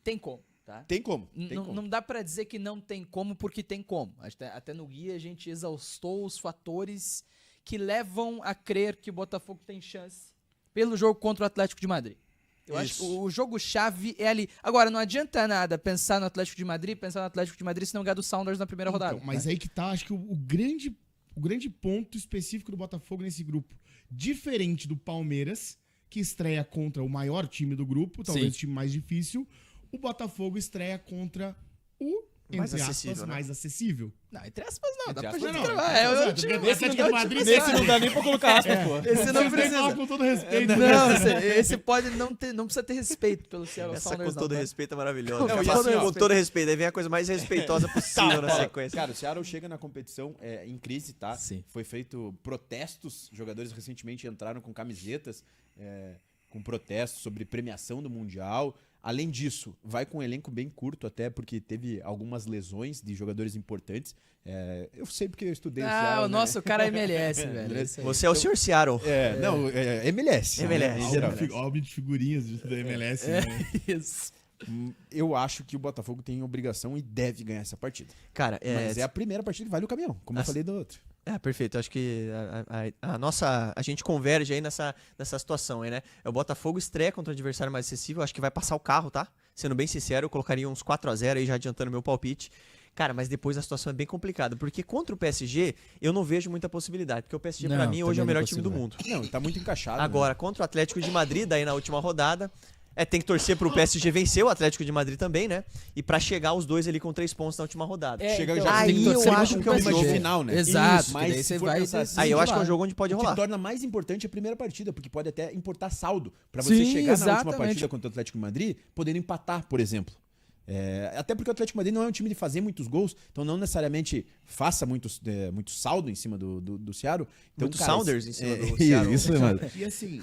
tem como, tá? Tem como. Não dá pra dizer que não tem como, porque tem como. Até no guia a gente exaustou os fatores que levam a crer que o Botafogo tem chance pelo jogo contra o Atlético de Madrid. Eu acho que o jogo-chave é ali. Agora, não adianta nada pensar no Atlético de Madrid se não ganhar do Sounders na primeira rodada. Mas né? aí que tá, acho que o grande ponto específico do Botafogo nesse grupo. Diferente do Palmeiras, que estreia contra o maior time do grupo, talvez o time mais difícil, o Botafogo estreia contra o, mais entre acessível, aspas, né? mais acessível. Não, entre aspas não. Dá pra aspas, gente não. gravar. É o time. Nesse não dá nem pra colocar aspas, pô. Esse não precisa. Com todo respeito. Não, esse pode não precisa ter respeito pelo Seattle Essa Sounders. com todo tá? respeito é maravilhosa. Não, Eu e faço assim, ó, com todo respeito. Aí vem a coisa mais respeitosa possível na sequência. Cara, o Seattle chega na competição em crise, tá? Sim. Foi feito protestos, jogadores recentemente entraram com camisetas com protestos sobre premiação do Mundial. Além disso, vai com um elenco bem curto até, porque teve algumas lesões de jogadores importantes. Eu sei porque eu estudei o Seattle, o nosso cara é MLS, velho. Beleza. Você é o Sr. Seattle. MLS. MLS. Em geral. Álbum de figurinhas da MLS. Né? Isso. Eu acho que o Botafogo tem obrigação e deve ganhar essa partida. Cara, Mas é a primeira partida que vale o caminhão, como eu falei da outra. Perfeito. Acho que a gente converge aí nessa situação aí, né? O Botafogo estreia contra o adversário mais acessível. Acho que vai passar o carro, tá? Sendo bem sincero, eu colocaria uns 4-0 aí, já adiantando meu palpite. Cara, mas depois a situação é bem complicada, porque contra o PSG eu não vejo muita possibilidade, porque o PSG pra mim hoje é o melhor time do mundo. Não, tá muito encaixado. Agora, contra o Atlético de Madrid, daí na última rodada, tem que torcer pro PSG vencer o Atlético de Madrid também, né? E pra chegar os dois ali com 3 pontos na última rodada. Chega então, já aí tem que torcer eu muito acho pro que é um PSG. jogo final, né? Exato. Isso, mas daí se você for vai pensar assim, Aí eu acho que é um lá. jogo onde pode O que rolar. torna mais importante a primeira partida, porque pode até importar saldo pra você Sim, chegar na última exatamente. partida contra o Atlético de Madrid, podendo empatar, por exemplo. Até porque o Atlético de Madrid não é um time de fazer muitos gols, então não necessariamente faça muito saldo em cima do Seattle. Então, Muito cara, Sounders em cima do Seattle. Isso, mano. E assim,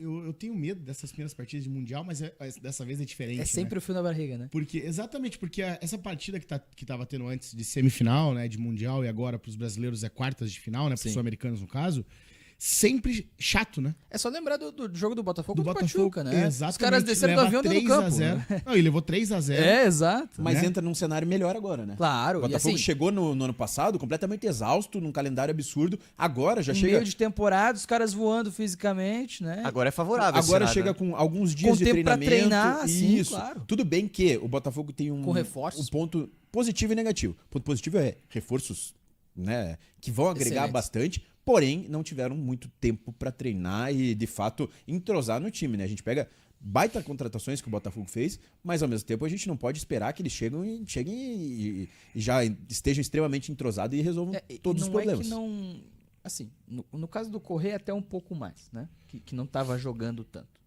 eu tenho medo dessas primeiras partidas de Mundial, mas dessa vez é diferente. É sempre né? o fio na barriga, né? Exatamente, porque essa partida que tava tendo antes de semifinal, né, de Mundial, e agora pros brasileiros é quartas de final, né, pros sul-americanos no caso, sempre chato, né? É só lembrar do jogo do Botafogo Do contra o Botafogo, Pachuca, né? exatamente. Os caras desceram do Leva avião dentro do 3 a campo. 0. Né? Não, ele levou 3-0. Exato. Mas né? entra num cenário melhor agora, né? Claro. O Botafogo e assim, chegou no ano passado completamente exausto, num calendário absurdo. Agora já no chega. meio de temporada, os caras voando fisicamente, né? Agora é favorável. esse Agora cenário, chega né? com alguns dias Com de tempo pra treinamento. treinar, sim, Isso. claro. Tudo bem que o Botafogo tem Com reforços. um ponto positivo e negativo. O ponto positivo é reforços, né, que vão agregar Excelentes. bastante, porém não tiveram muito tempo pra treinar e de fato entrosar no time, né? A gente pega baita contratações que o Botafogo fez, mas ao mesmo tempo a gente não pode esperar que eles cheguem e já estejam extremamente entrosados e resolvam todos os problemas. É que não... Assim, no caso do Correia até um pouco mais, né? Que não tava jogando tanto.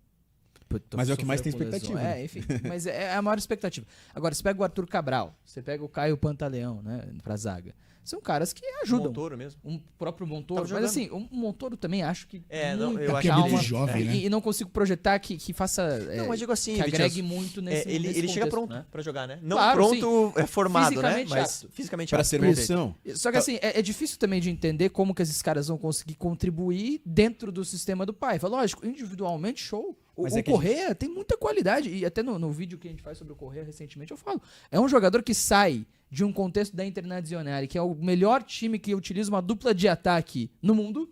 Mas é o que mais tem Sofreu por expectativa, lesão. né? Enfim, mas é a maior expectativa. Agora, você pega o Arthur Cabral, você pega o Caio Pantaleão, né, pra zaga. São caras que ajudam. Montoro mesmo. Um próprio Montoro. Tava Mas jogando. assim, o Montoro também acho que. Não, eu Porque acho é que muito ele- jovem, né? E não consigo projetar que faça. Não, mas digo assim, que agregue Vitinho, muito nesse. ele nesse chega contexto, pronto né? pra jogar, né? Não Claro, pronto, formado, né? Fisicamente Mas apto. fisicamente Para apto. ser uma opção. Só que assim, é difícil também de entender como que esses caras vão conseguir contribuir dentro do sistema do Paiva. Lógico, individualmente, show. Mas O é que Correa tem muita qualidade. E até no vídeo que a gente faz sobre o Correa recentemente, eu falo. É um jogador que sai de um contexto da Internazionale, que é o melhor time que utiliza uma dupla de ataque no mundo,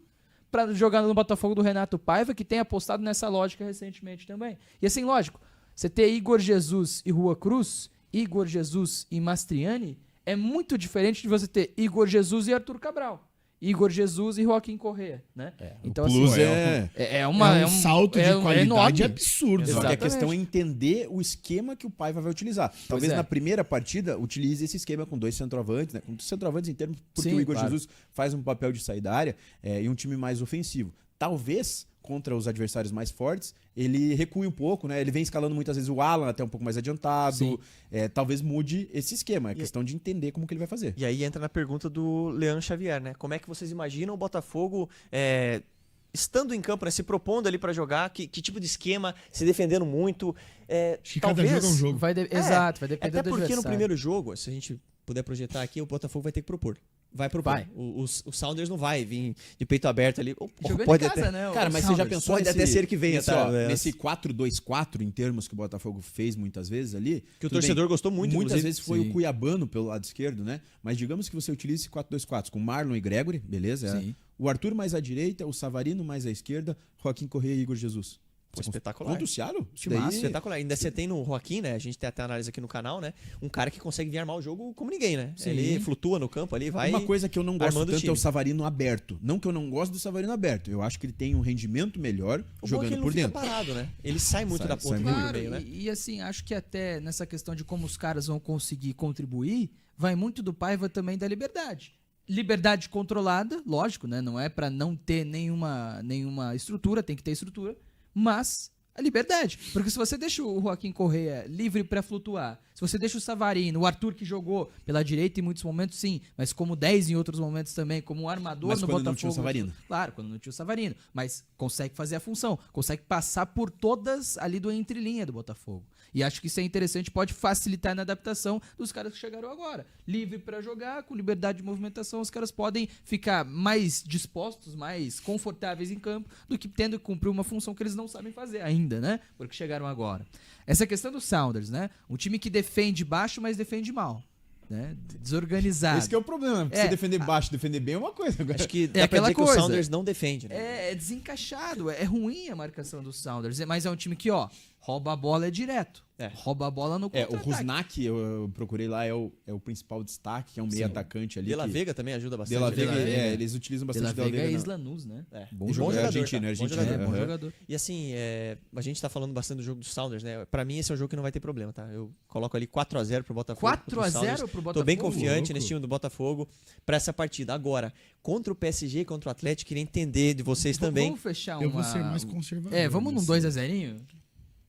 pra jogar no Botafogo do Renato Paiva, que tem apostado nessa lógica recentemente também. E assim, lógico, você ter Igor Jesus e Rua Cruz, Igor Jesus e Mastriani, é muito diferente de você ter Igor Jesus e Arthur Cabral. Igor Jesus e Joaquim Correa, né? Então, o plus assim, é um salto de qualidade enorme. absurdo. Só que a Exatamente. questão é entender o esquema que o Paiva vai utilizar. Talvez é. na primeira partida utilize esse esquema com 2 centroavantes, né? Com centroavantes em termos, porque Sim, o Igor claro. Jesus faz um papel de sair da área e um time mais ofensivo. Talvez contra os adversários mais fortes, ele recue um pouco, né? Ele vem escalando muitas vezes o Alan até um pouco mais adiantado. Sim. Talvez mude esse esquema. É questão de entender como que ele vai fazer. E aí entra na pergunta do Leandro Xavier, né? Como é que vocês imaginam o Botafogo estando em campo, né? Se propondo ali pra jogar? Que tipo de esquema? Se defendendo muito? Acho que cada jogo é um jogo. Exato, vai depender Até do porque no adversário. primeiro jogo, se a gente puder projetar aqui, o Botafogo vai ter que propor. Vai pro Vai. O Sounders não vai vir de peito aberto ali. Jogando Pode em casa, até, né? Cara, o mas você já Sounders. pensou Pode nesse, até ser que venha, nesse, tá? ó, É. nesse 4-2-4 em termos que o Botafogo fez muitas vezes ali. que o tudo torcedor bem, gostou muito, muitas inclusive. vezes foi Sim. o Cuiabano pelo lado esquerdo, né? Mas digamos que você utilize esse 4-2-4 com Marlon e Gregory, beleza? Sim. O Arthur mais à direita, o Savarino mais à esquerda, Joaquim Correia e Igor Jesus. Pô, espetacular. Contra o Ciaro? Isso Timaço, daí- Espetacular. Ainda você tem no Joaquim, né? A gente tem até análise aqui no canal, né? Um cara que consegue vir armar o jogo como ninguém, né? Sim. Ele flutua no campo ali, vai. Uma coisa que eu não gosto armando o tanto é time. o Savarino aberto. Não que eu não gosto do Savarino aberto. Eu acho que ele tem um rendimento melhor O bom é que jogando ele não por fica dentro. parado, né? Ele sai muito Sai- da ponta sai e muito. vai pro Claro, meio, né? e assim, acho que até nessa questão de como os caras vão conseguir contribuir, vai muito do Paiva também da liberdade. Liberdade controlada, lógico, né? Não é pra não ter nenhuma estrutura, tem que ter estrutura, mas a liberdade. Porque se você deixa o Joaquim Correia livre pra flutuar, se você deixa o Savarino, o Arthur que jogou pela direita em muitos momentos, sim, mas como 10 em outros momentos também, como um armador Mas no quando Botafogo. não tinha o Savarino. Claro, quando não tinha o Savarino. Mas consegue fazer a função. Consegue passar por todas ali do entrelinha do Botafogo. E acho que isso é interessante, pode facilitar na adaptação dos caras que chegaram agora. Livre pra jogar, com liberdade de movimentação, os caras podem ficar mais dispostos, mais confortáveis em campo, do que tendo que cumprir uma função que eles não sabem fazer ainda, né? Porque chegaram agora. Essa questão do Sounders, né? Um time que defende baixo, mas defende mal. Né? Desorganizado. Esse que é o problema. Porque É, você defender baixo, defender bem é uma coisa. Agora, Acho que É dá pra aquela dizer que o coisa. Sounders não defende, né? É desencaixado, é ruim a marcação do Sounders, mas é um time que, ó, rouba a bola direto. É. Rouba a bola no o contra-ataque. Rusnak, eu procurei lá, é o principal destaque, que é um meio atacante ali. De La que- Vega também ajuda bastante. De La né? Vega, De La Vega. eles utilizam De bastante La De La Vega Vega. é na- Islanús, né? É. Bom Bom jogador. jogador, argentino, tá? argentino. Bom jogador. É, bom Aham. jogador. E assim, a gente tá falando bastante do jogo dos Sounders, né? Pra mim, esse é um jogo que não vai ter problema, tá? Eu coloco ali 4x0 pro Botafogo. contra o 4x0 Sounders. pro Botafogo. Tô bem confiante louco. nesse time do Botafogo pra essa partida. Agora, contra o PSG e contra o Atlético, queria entender de vocês também. Vamos fechar Eu uma... vou ser mais conservador. É, vamos num nesse- 2x0?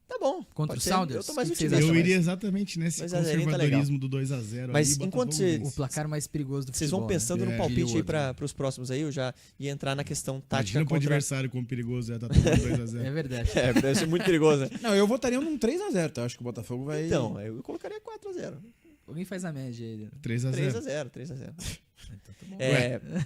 Tá bom. Contra pode o ser. Sounders? Eu tô mais O que vocês otimista. Eu acham? iria exatamente nesse 2 a 0 tá conservadorismo do 2x0. Mas aí, enquanto Botafogo você- O vence. placar mais perigoso do Vocês futebol. vão pensando né? no É, palpite aí outro. pros próximos aí, eu já ia entrar na questão tática Imagina pro contra... adversário como perigoso é, tá tomando 2x0. É verdade. É, deve ser muito perigoso, né? Não, eu votaria num 3x0, tá? Acho que o Botafogo vai... Então, eu colocaria 4x0. Alguém faz a média aí. 3x0. 3x0. Então, tá bom.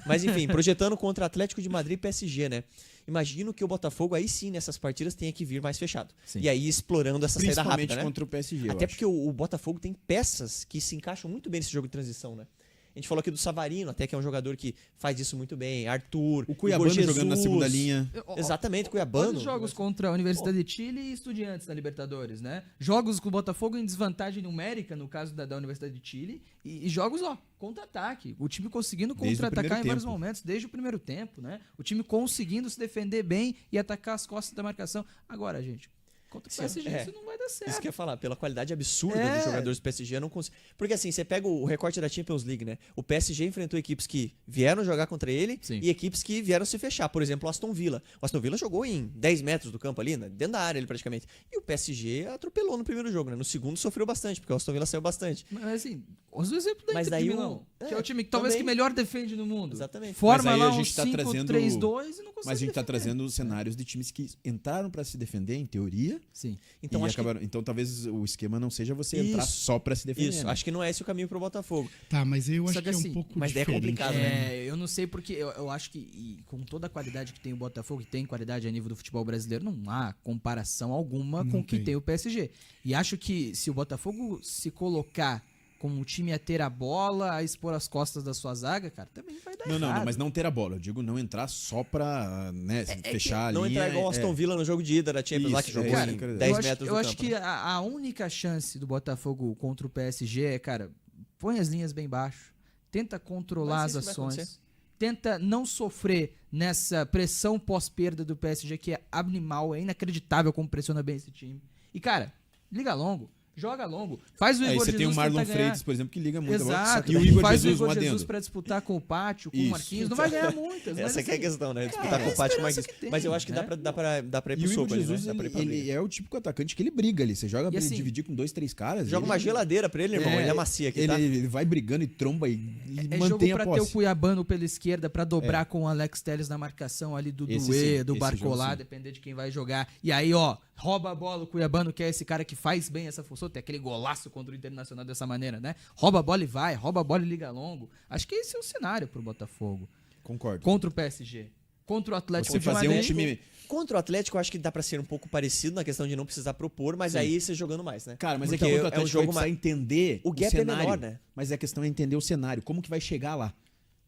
Mas enfim, projetando contra Atlético de Madrid e PSG, né? Imagino que o Botafogo aí sim, nessas partidas, tenha que vir mais fechado. Sim. E aí explorando essa saída Principalmente rápida, né? contra o PSG, eu Até acho. porque o Botafogo tem peças que se encaixam muito bem nesse jogo de transição, né? A gente falou aqui do Savarino, até que é um jogador que faz isso muito bem. Arthur, O Cuiabano Igor jogando na Jesus. segunda linha. Exatamente, Olha Cuiabano. os jogos contra a Universidade de Chile e Estudiantes na Libertadores, né? Jogos com o Botafogo em desvantagem numérica, no caso da Universidade de Chile, e jogos, ó, contra-ataque. O time conseguindo Desde o contra-atacar primeiro em vários tempo. momentos, desde o primeiro tempo, né? O time conseguindo se defender bem e atacar as costas da marcação. Agora, gente, contra o Sim, PSG é. isso não vai dar certo. Isso que eu ia falar, pela qualidade absurda É. dos jogadores do PSG, eu não consigo. Porque assim, você pega o recorte da Champions League, né? O PSG enfrentou equipes que vieram jogar contra ele Sim. e equipes que vieram se fechar. Por exemplo, o Aston Villa. O Aston Villa jogou em 10 metros do campo ali, né? Dentro da área ele praticamente. E o PSG atropelou no primeiro jogo, né? No segundo sofreu bastante, porque o Aston Villa saiu bastante. Mas assim, os exemplos da Mas Inter daí de o- Milão, que é é, o time que talvez também. que melhor defende no mundo. Exatamente. Forma Mas aí lá a um gente tá 5-3-2 trazendo- e não consegue Mas a gente tá defender. trazendo cenários de times que entraram pra se defender, em teoria, Sim. Então e acho acabaram... Então talvez o esquema não seja você entrar Isso. só pra se que defender. isso, né? acho que não é esse o caminho pro Botafogo. Tá, mas eu Só acho que que é assim, um pouco mas daí é diferente. complicado, né? Eu não sei porque eu acho que com toda a qualidade que tem o Botafogo, que tem qualidade a nível do futebol brasileiro, não há comparação alguma Não com o que tem. tem o PSG. E acho que se o Botafogo se colocar como um time a ter a bola, a expor as costas da sua zaga, cara, também vai dar Não, errado. mas não ter a bola. Eu digo não entrar só pra né, fechar a Não linha. entrar igual o Aston Villa no jogo de ida da Champions lá, que Isso, jogou cara, em eu 10 acho, metros eu do acho campo. que a única chance do Botafogo contra o PSG é, cara, põe as linhas bem baixo, tenta controlar Mas as isso vai ações, acontecer. tenta não sofrer nessa pressão pós-perda do PSG, que é animal, é inacreditável como pressiona bem esse time. E, cara, liga longo, joga longo, faz o Aí Igor você tem o Jesus Marlon tentar ganhar. Freitas, por exemplo, que liga muito a bola. Exato, E o Igor faz Jesus, o um Igor Jesus adendo. pra disputar com o Pátio, com o Isso. Marquinhos, não vai ganhar muitas. mas Essa que é a assim, questão, né? Disputar cara, com o Pátio é a Marquinhos. esperança que Mas eu tem, acho que né? dá pra ir E pro o Igor soco ali, né? Jesus, Dá pra ir pra briga. ele é o típico atacante que ele briga ali. Você joga pra ele assim, dividir com 2, 3 caras. Joga ele- uma geladeira pra ele, irmão. É, Ele é macia aqui, ele, tá? ele vai brigando e tromba e É jogo mantém a pra ter o posse. Cuiabano pela esquerda, pra dobrar com o Alex Telles na marcação ali do Esse Duê, sim, do esse Barcolá, jogo sim. depender de quem vai jogar. E aí, ó, rouba a bola, o Cuiabano, que é esse cara que faz bem essa função, tem aquele golaço contra o Internacional dessa maneira, né? Rouba a bola e vai, rouba a bola e liga longo. Acho que esse é o cenário pro Botafogo. Concordo. Contra o PSG. Contra o Atlético Você de fazer um Madrid. time... Contra o Atlético, eu acho que dá pra ser um pouco parecido na questão de não precisar propor, mas aí você jogando mais, né? Cara, mas Porque é que contra o é um Atlético jogo vai precisar entender O gap é cenário. menor, né? Mas a questão é entender o cenário. Como que vai chegar lá?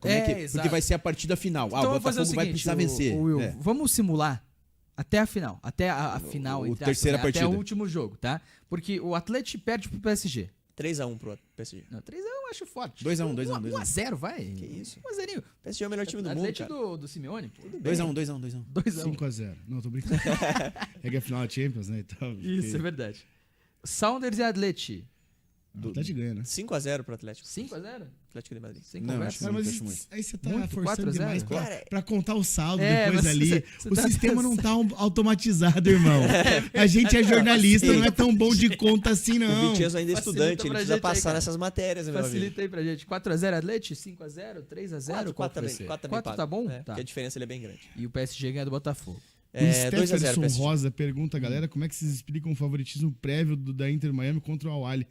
Como Exato. Porque vai ser a partida final. Então o vamos fazer o Botafogo vai seguinte, precisar vencer. Will, É. vamos simular até a final. Até a final, entre terceira aspas, né? Até partida. o último jogo, tá? Porque o Atlético perde pro PSG. 3x1 pro PSG. Não, 3x1 eu acho forte. 2x1, 2x1, 1x0, vai. Que isso? 1x0. PSG é o melhor time do mundo, Atlético cara. do Simeone, pô. 2x1, 2x1, 2x1. 2x1. 5x0. Não, tô brincando. É que é final da Champions, né? Então, Isso, é verdade. Sounders e Atlético. O Atlético ganha, né? 5x0 pro Atlético. 5x0? Atlético de Madrid. Sem Não, conversa. acho Cara, mas muito, acho muito. aí você tá Muito, forçando 4-0. demais Cara, pra contar o saldo É, depois mas ali. você O tá sistema não tá automatizado, irmão. A gente é jornalista, não é tão bom de conta assim, O não. Vitinho ainda é Facilita estudante, ele pra precisa gente aí, passar cara. nessas matérias, meu amigo. Facilita aí pra gente. 4x0 Atlético, 5x0, 3x0. 4 também. 4 também 4 tá bom? É, Tá. porque a diferença ele é bem grande. E o PSG ganha do Botafogo. O É, 2x0 Stephenson PSG. Rosa pergunta, galera, como é que vocês explicam o favoritismo prévio da Inter Miami contra o Al-Ahly?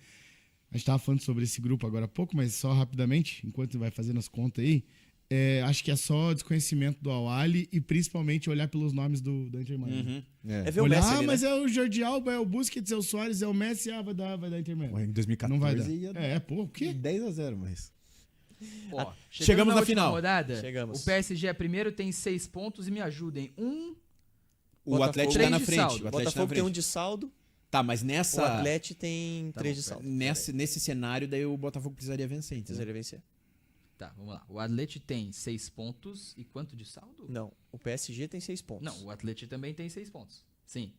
A gente tava falando sobre esse grupo agora há pouco, mas só rapidamente, enquanto vai fazendo as contas aí, acho que é só desconhecimento do Al-Ahly e principalmente olhar pelos nomes da Inter Miami. É. É ver o Olhar, Messi ali, mas né? é o Jordi Alba, é o Busquets, é o Soares, é o Messi, vai dar Inter Miami. Ué, em 2014 Não vai dar. ia Pô, o quê? 10x0, mas... Ó, chegamos na última final. Rodada, Chegamos. O PSG é primeiro, tem 6 pontos e me ajudem. O Botafogo Atlético três tá na de frente. saldo. O O Atlético tá na Botafogo tem um frente. de saldo, Tá, mas o nessa... Atlético tem 3 de saldo. Nesse cenário, daí o Botafogo precisaria vencer, entendeu? Precisaria vencer. Tá, vamos lá. O Atlético tem 6 pontos e quanto de saldo? Não, o PSG tem 6 pontos. Não, o Atlético também tem 6 pontos. Sim.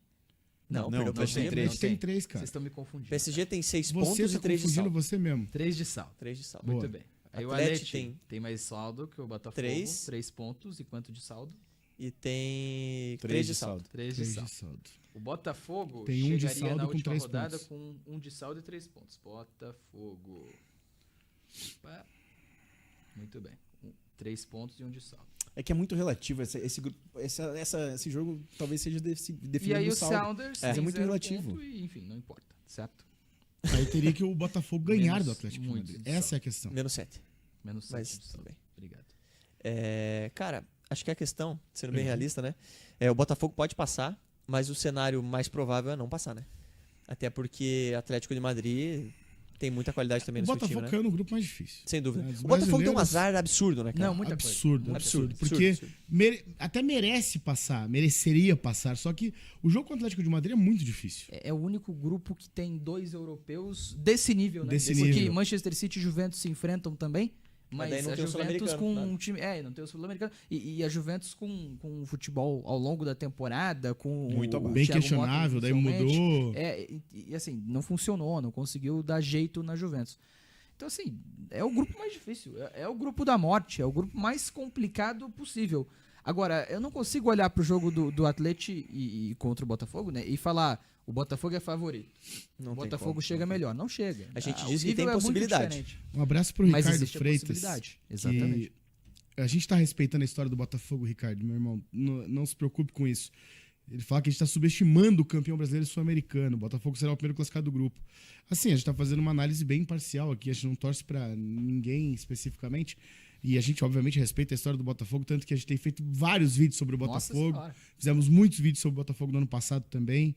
Não, não, perdeu o pro PSG tem PSG. três. Mas tem 3, cara. Vocês estão me confundindo. O PSG tem 6 Você pontos tá e 3 de confundindo saldo. você mesmo. 3 de saldo. 3 de saldo. Boa. Muito bem. Aí o Atlético Atlético tem mais saldo que o Botafogo. Três. 3 pontos e quanto de saldo? E tem 3 3 de saldo. 3 de 3 saldo. de saldo. O Botafogo Tem um de chegaria saldo na com última 3 rodada pontos. com 1 de saldo e 3 pontos. Botafogo. Opa. Muito bem. 3 pontos e 1 de saldo. É que é muito relativo. Esse grupo, esse jogo talvez seja definido E aí no o saldo. Sounders É tem muito 0 relativo. ponto e, enfim, não importa, certo? Aí teria que o Botafogo ganhar Menos do Atlético de muito Madrid. de Essa saldo. é a questão. Menos 7. Menos 7 Mas de tudo saldo. bem. Obrigado. Cara, acho que a questão, sendo bem realista, né? O Botafogo pode passar, mas o cenário mais provável é não passar, né? Até porque Atlético de Madrid tem muita qualidade também O no seu Botafogo time, né? caiu no grupo mais difícil. Sem dúvida. Os O Botafogo deu um brasileiros- azar absurdo, né, cara? Não, muita Absurdo, coisa. absurdo. Absurdo, Porque absurdo. até merece passar, mereceria passar. Só que o jogo com o Atlético de Madrid é muito difícil. É o único grupo que tem 2 europeus desse nível, né? Desse Porque nível. Manchester City e Juventus se enfrentam também. Mas Mas daí não a tem o Juventus Sul-Americano, com né? um time. Não tem o Sul-Americano. E a Juventus com o futebol ao longo da temporada, com Muito o abaixo. Bem Thiago questionável, Motta, daí principalmente. mudou. E assim, não funcionou, não conseguiu dar jeito na Juventus. Então, assim, é o grupo mais difícil. É o grupo da morte, é o grupo mais complicado possível. Agora, eu não consigo olhar pro jogo do Atlético e contra o Botafogo, né? E falar, o Botafogo é favorito. Não O tem Botafogo como, chega não tem. melhor. Não chega. A gente o diz que nível tem é muito possibilidade. diferente. Um abraço pro Mas Ricardo existe a Freitas. possibilidade. que Exatamente. a gente tá respeitando a história do Botafogo, Ricardo, meu irmão. Não se preocupe com isso. Ele fala que a gente tá subestimando o campeão brasileiro e sul-americano. O Botafogo será o primeiro classificado do grupo. Assim, a gente tá fazendo uma análise bem imparcial aqui. A gente não torce pra ninguém especificamente. E a gente, obviamente, respeita a história do Botafogo, tanto que a gente tem feito vários vídeos sobre o Nossa Botafogo. Senhora. Fizemos muitos vídeos sobre o Botafogo no ano passado também.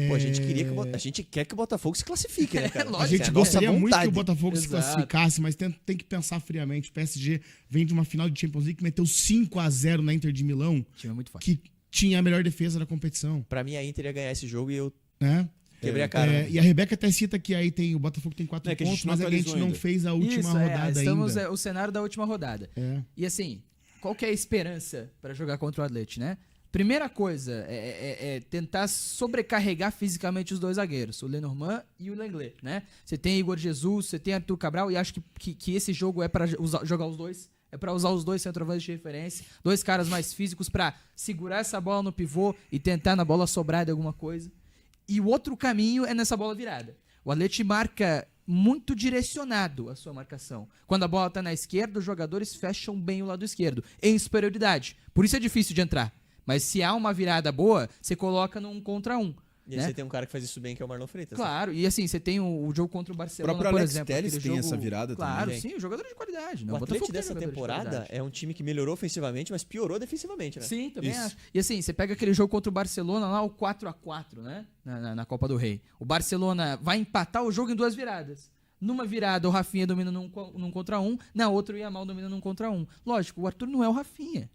Pô, a gente quer que o Botafogo se classifique, né, cara? lógico. A gente É a nossa gostaria muito que vontade. o Botafogo se Exato. classificasse, mas tem que pensar friamente. O PSG vem de uma final de Champions League que meteu 5-0 na Inter de Milão, O time é muito forte. que tinha a melhor defesa da competição, Pra mim, a Inter ia ganhar esse jogo e eu né? quebrei a cara. né? E a Rebeca até cita que aí o Botafogo tem 4 É que a gente pontos, não mas a gente atualizou não ainda. fez a última Isso, rodada estamos ainda. o cenário da última rodada. É. E assim, qual que é a esperança para jogar contra o Atlético, né? Primeira coisa é tentar sobrecarregar fisicamente os dois zagueiros, o Lenormand e o Lenglet, né? Você tem Igor Jesus, você tem Arthur Cabral, e acho que esse jogo é para jogar os dois. É para usar os dois centroavantes de referência, 2 caras mais físicos para segurar essa bola no pivô e tentar na bola sobrar de alguma coisa. E o outro caminho é nessa bola virada. O Atlético marca muito direcionado a sua marcação. Quando a bola está na esquerda, os jogadores fecham bem o lado esquerdo, em superioridade. Por isso é difícil de entrar. Mas se há uma virada boa, você coloca num contra um. E aí né? você tem um cara que faz isso bem, que é o Marlon Freitas. né? Claro, e assim, você tem o jogo contra o Barcelona, próprio por Alex exemplo. Telles aquele tem jogo... essa virada Claro, também. sim, o jogador de qualidade. Né? O Atlético tem dessa jogador de temporada qualidade. é um time que melhorou ofensivamente, mas piorou defensivamente, né? Sim, também Isso. acho. E assim, você pega aquele jogo contra o Barcelona lá, o 4-4, né? Na Copa do Rei. O Barcelona vai empatar o jogo em 2 viradas. Numa virada, o Rafinha domina num contra um, na outra o Yamal domina num contra um. Lógico, o Arthur não é o Rafinha.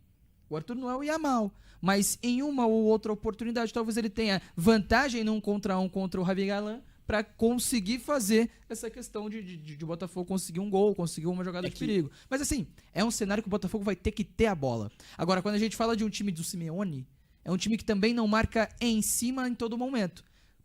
O Arthur não é o Yamal. Mas em uma ou outra oportunidade, talvez ele tenha vantagem num contra um contra o Javi Galán para conseguir fazer essa questão de o Botafogo conseguir um gol, conseguir uma jogada de perigo. Mas assim, é um cenário que o Botafogo vai ter que ter a bola. Agora, quando a gente fala de um time do Simeone, é um time que também não marca em cima em todo momento.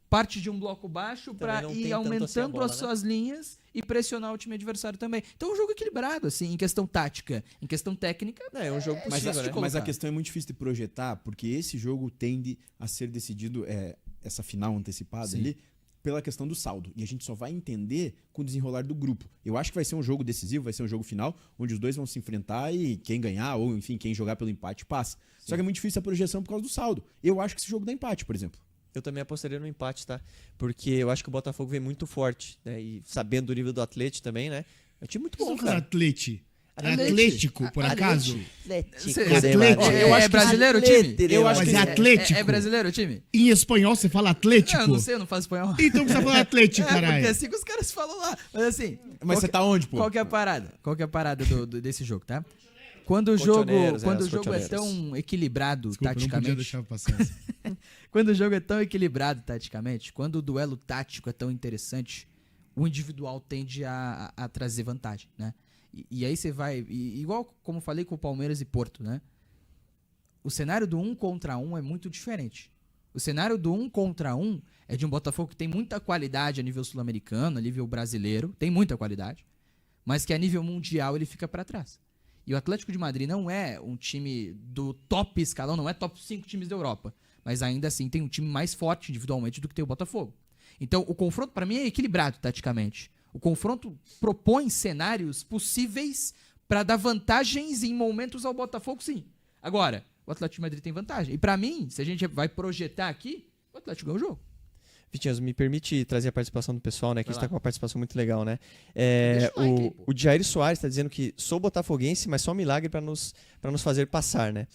Parte de um bloco baixo para não ir tem tanto aumentando assim a bola, as né? suas linhas e pressionar o time adversário também. Então é um jogo equilibrado, assim, em questão tática, em questão técnica. É um jogo Mas, possível, né? mas a colocar. questão é muito difícil de projetar, porque esse jogo tende a ser decidido, essa final antecipada Sim. ali, pela questão do saldo. E a gente só vai entender com o desenrolar do grupo. Eu acho que vai ser um jogo decisivo, vai ser um jogo final, onde os dois vão se enfrentar e quem ganhar, ou enfim, quem jogar pelo empate passa. Só que é muito difícil a projeção por causa do saldo. Eu acho que esse jogo dá empate, por exemplo. Eu também apostaria no empate, tá? Porque eu acho que o Botafogo vem muito forte, né? E sabendo do nível do Atlético também, né? É um time muito Vocês bom, estão falando cara. Atleti? É Atleti. Atlético, por acaso? Eu acho que brasileiro o time? Eu acho que é Atlético. É brasileiro o time? Em espanhol você fala Atlético? Eu não sei, eu não faço espanhol. Então você tá falando Atlético, Porque caralho. assim que os caras falam lá. Mas assim. Mas você tá onde, pô? Qual que é a parada? Qual que é a parada desse jogo, tá? Quando o Colchoneiros, jogo, quando os o jogo é colchoneiros. tão equilibrado Desculpa, eu não podia taticamente. deixar passar essa. Quando o jogo é tão equilibrado taticamente, quando o duelo tático é tão interessante, o individual tende a trazer vantagem, né? E aí você vai. Igual como falei com o Palmeiras e Porto, né? O cenário do 1 contra 1 é muito diferente. O cenário do 1 contra 1 é de um Botafogo que tem muita qualidade a nível sul-americano, a nível brasileiro, tem muita qualidade, mas que a nível mundial ele fica pra trás. E o Atlético de Madrid não é um time do top escalão, não é top 5 times da Europa. Mas ainda assim tem um time mais forte individualmente do que tem o Botafogo. Então o confronto para mim é equilibrado taticamente. O confronto propõe cenários possíveis para dar vantagens em momentos ao Botafogo, sim. Agora, o Atlético de Madrid tem vantagem. E para mim, se a gente vai projetar aqui, o Atlético ganha o jogo. Vitinhas, me permite trazer a participação do pessoal, né? Que Vai está lá. com uma participação muito legal, né? Deixa o like aí, pô. O Jair Soares está dizendo que sou botafoguense, mas só um milagre para nos fazer passar, né?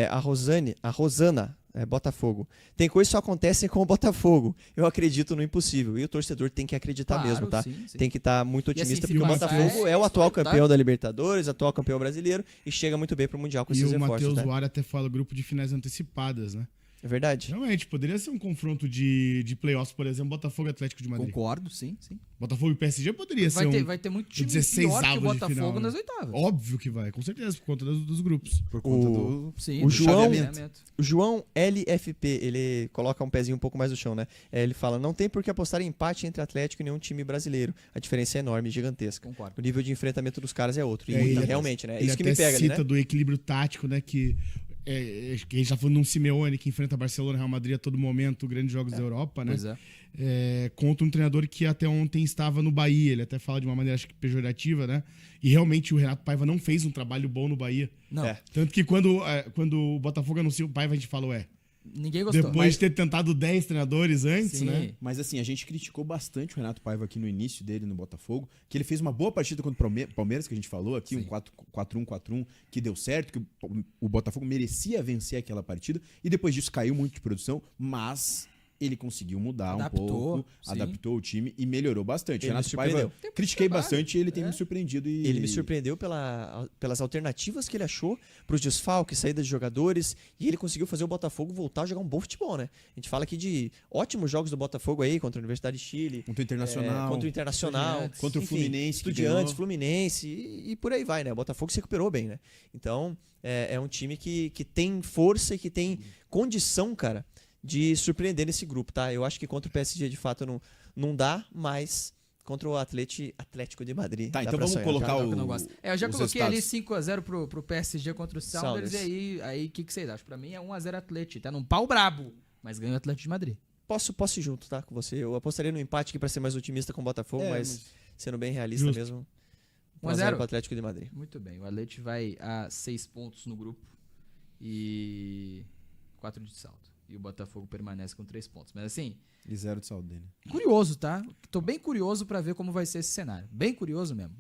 A Rosana, Botafogo. Tem coisas que só acontecem com o Botafogo. Eu acredito no impossível. E o torcedor tem que acreditar Claro, mesmo, tá? sim, sim. Tem que estar muito E assim, otimista, se porque o passar, Botafogo é é o atual isso aí, tá? campeão da Libertadores, atual campeão brasileiro e chega muito bem pro Mundial com E esses o reforços, Matheus né? Wara até fala grupo de finais antecipadas, né? É verdade. Realmente, poderia ser um confronto de playoffs, por exemplo, Botafogo e Atlético de Madrid. Concordo, sim, sim. Botafogo e PSG poderia ser Vai ter muito time 16 pior que o avos de Botafogo final, né? nas oitavas. Óbvio que vai, com certeza, por conta dos grupos. Por conta do... Sim, o do João- chaveamento. O João LFP, ele coloca um pezinho um pouco mais no chão, né? Ele fala, não tem por que apostar em empate entre Atlético e nenhum time brasileiro. A diferença é enorme, gigantesca. Concordo. O nível de enfrentamento dos caras é outro. E Ele realmente, né? É Ele isso que até me pega ali, cita né? do equilíbrio tático, né? Que a gente tá falando de um Simeone que enfrenta Barcelona e Real Madrid a todo momento, grandes jogos da Europa, né? Pois é. Contra um treinador que até ontem estava no Bahia. Ele até fala de uma maneira, acho que pejorativa, né? E realmente o Renato Paiva não fez um trabalho bom no Bahia. Não, É. Tanto que quando o Botafogo anuncia o Paiva, a gente falou, ninguém gostou. depois de ter tentado 10 treinadores antes, Sim. né? Mas assim, a gente criticou bastante o Renato Paiva aqui no início dele no Botafogo, que ele fez uma boa partida contra o Palmeiras, que a gente falou aqui, Sim. um 4-1-4-1, que deu certo, que o Botafogo merecia vencer aquela partida, e depois disso caiu muito de produção, mas ele conseguiu mudar Adaptou, um pouco, sim. adaptou o time e melhorou bastante. Ele me Renato Paiva, surpreendeu. critiquei trabalho, bastante e ele tem é. me surpreendido. E... Ele me surpreendeu pelas alternativas que ele achou para os desfalques, saídas de jogadores, e ele conseguiu fazer o Botafogo voltar a jogar um bom futebol, né? A gente fala aqui de ótimos jogos do Botafogo aí, contra a Universidade de Chile, Contra o Internacional, contra o Internacional, Estudiantes. contra o enfim, Fluminense, que Estudiantes, ganhou. Fluminense e por aí vai, né? O Botafogo se recuperou bem, né? Então, é um time que tem força e que tem condição, cara, de surpreender nesse grupo, tá? Eu acho que contra o PSG, de fato, não dá, mas contra o Atlético de Madrid. Tá, dá então pra vamos sonhar, colocar cara. Eu não gosto. Eu já os coloquei ali resultados. 5x0 pro PSG contra o Sounders. Sounders. E aí o que vocês acham? Pra mim é 1x0 Atlético. Tá num pau brabo, mas ganha o Atlético de Madrid. Posso ir junto, tá? Com você. Eu apostaria no empate aqui pra ser mais otimista com o Botafogo, mas sendo bem realista Justo. mesmo. 1 a 1x0 0 pro Atlético de Madrid. Muito bem. O Atlético vai a 6 pontos no grupo e 4 de saldo. E o Botafogo permanece com 3 pontos. Mas assim, E 0 de saldo dele. curioso, tá? Tô bem curioso pra ver como vai ser esse cenário. Bem curioso mesmo.